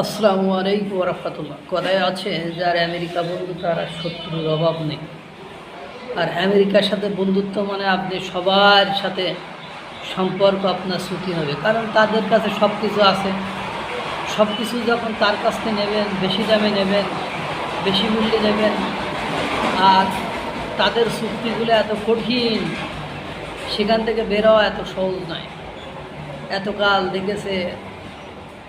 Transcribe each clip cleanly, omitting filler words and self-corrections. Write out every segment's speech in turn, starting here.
আসসালামু আলাইকুম রহমতুল্লাহ। কথায় আছে, যার আমেরিকা বন্ধু তার আর শত্রুর অভাব নেই। আর আমেরিকার সাথে বন্ধুত্ব মানে আপনি সবার সাথে সম্পর্ক আপনার ছুটি হবে, কারণ তাদের কাছে সব কিছু আছে। সব কিছু যখন তার কাছ থেকে নেবেন, বেশি দামে নেবেন, বেশি মূল্যে নেবেন, আর তাদের চুক্তিগুলো এত কঠিন, সেখান থেকে বেরোয়া এত সহজ নয়। এতকাল দেখেছে,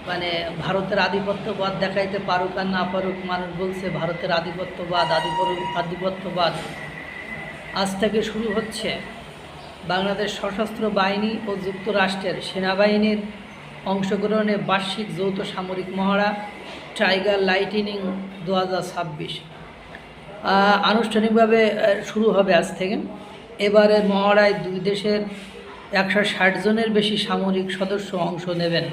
মানে ভারতের আধিপত্যবাদ দেখাইতে পারুক আর না পারুক, মানুষ বলছে ভারতের আধিপত্যবাদ আজ থেকে শুরু হচ্ছে। বাংলাদেশ সশস্ত্র বাহিনী ও যুক্তরাষ্ট্রের সেনাবাহিনীর অংশগ্রহণে বার্ষিক যৌথ সামরিক মহড়া টাইগার লাইটেনিং 2026 আনুষ্ঠানিকভাবে শুরু হবে আজ থেকে। এবারের মহড়ায় দুই দেশের 160 জনের বেশি সামরিক সদস্য অংশ নেবেন।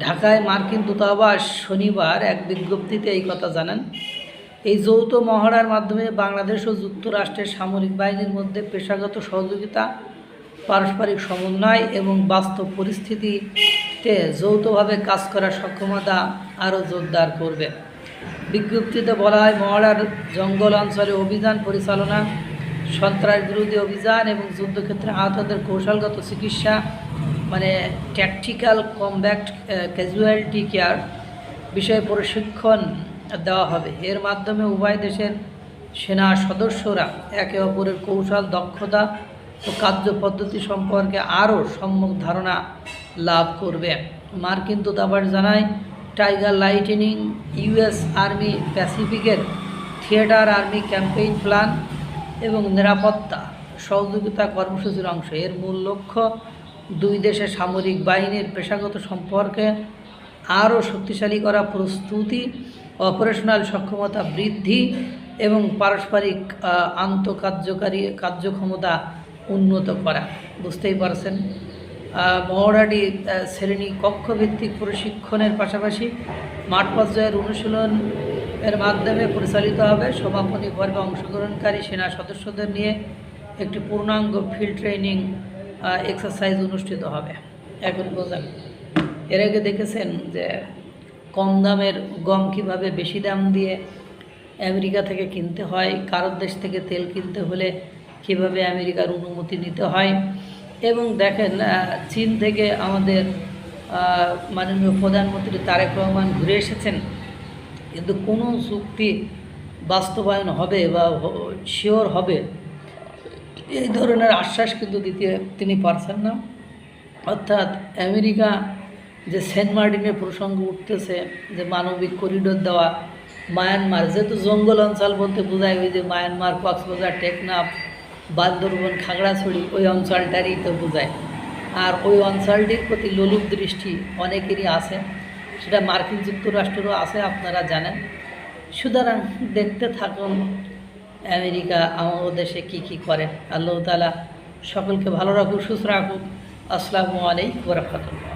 ঢাকায় মার্কিন দূতাবাস শনিবার এক বিজ্ঞপ্তিতে এই কথা জানান। এই যৌথ মহড়ার মাধ্যমে বাংলাদেশ ও যুক্তরাষ্ট্রের সামরিক বাহিনীর মধ্যে পেশাগত সহযোগিতা, পারস্পরিক সমন্বয় এবং বাস্তব পরিস্থিতিতে যৌথভাবে কাজ করার সক্ষমতা আরও জোরদার করবে। বিজ্ঞপ্তিতে বলা হয়, মহড়ার জঙ্গল অঞ্চলে অভিযান পরিচালনা, সন্ত্রাস বিরোধী অভিযান এবং যুদ্ধক্ষেত্রে আহতদের কৌশলগত চিকিৎসা, মানে ট্যাকটিক্যাল কমব্যাট ক্যাজুয়ালিটি কেয়ার বিষয়ে প্রশিক্ষণ দেওয়া হবে। এর মাধ্যমে উভয় দেশের সেনা সদস্যরা একে অপরের কৌশল, দক্ষতা ও কার্যপদ্ধতি সম্পর্কে আরও সম্যক ধারণা লাভ করবে। মার্কিন দূতাবাস জানায়, টাইগার লাইটেনিং ইউএস আর্মি প্যাসিফিকের থিয়েটার আর্মি ক্যাম্পেইন প্ল্যান এবং নিরাপত্তা সহযোগিতা কর্মসূচির অংশ। এর মূল লক্ষ্য দুই দেশের সামরিক বাহিনীর পেশাগত সম্পর্কে আরও শক্তিশালী করা, প্রস্তুতি, অপারেশনাল সক্ষমতা বৃদ্ধি এবং পারস্পরিক কার্যক্ষমতা উন্নত করা। বুঝতেই পারছেন, মহড়াটি শ্রেণী কক্ষভিত্তিক প্রশিক্ষণের পাশাপাশি মাঠ পর্যায়ের অনুশীলন এর মাধ্যমে পরিচালিত হবে। সমাপনী পর্বে অংশগ্রহণকারী সেনা সদস্যদের নিয়ে একটি পূর্ণাঙ্গ ফিল্ড ট্রেনিং এক্সারসাইজ অনুষ্ঠিত হবে। এখন বোঝেন, এর আগে দেখেছেন যে কম দামের গম কীভাবে বেশি দাম দিয়ে আমেরিকা থেকে কিনতে হয়, কারোর দেশ থেকে তেল কিনতে হলে কীভাবে আমেরিকার অনুমতি নিতে হয়। এবং দেখেন, চীন থেকে আমাদের মাননীয় প্রধানমন্ত্রী তারেক রহমান ঘুরে এসেছেন, কিন্তু কোনো চুক্তি বাস্তবায়ন হবে বা শিওর হবে এই ধরনের আশ্বাস কিন্তু দিতে তিনি পারছেন না। অর্থাৎ আমেরিকা যে সেন্ট মার্টিনের প্রসঙ্গ উঠতেছে, যে মানবিক করিডোর দেওয়া, মায়ানমার যেহেতু জঙ্গল অঞ্চল বলতে বোঝায় ওই যে মায়ানমার, কক্সবাজার, টেকনাফ, বান্দরবন, খাগড়াছড়ি ওই অঞ্চলটারই তো বোঝায়। আর ওই অঞ্চলটির প্রতি লোলুপ দৃষ্টি অনেকেরই আছে, সেটা মার্কিন যুক্তরাষ্ট্রেরও আছে, আপনারা জানেন। সুতরাং দেখতে থাকুন আমেরিকা আমাদের দেশে কী করে। আল্লাহ তাআলা সকলকে ভালো রাখুক, সুস্থ রাখুক। আসসালামু আলাইকুম ওয়া রাহমাতুল্লাহ।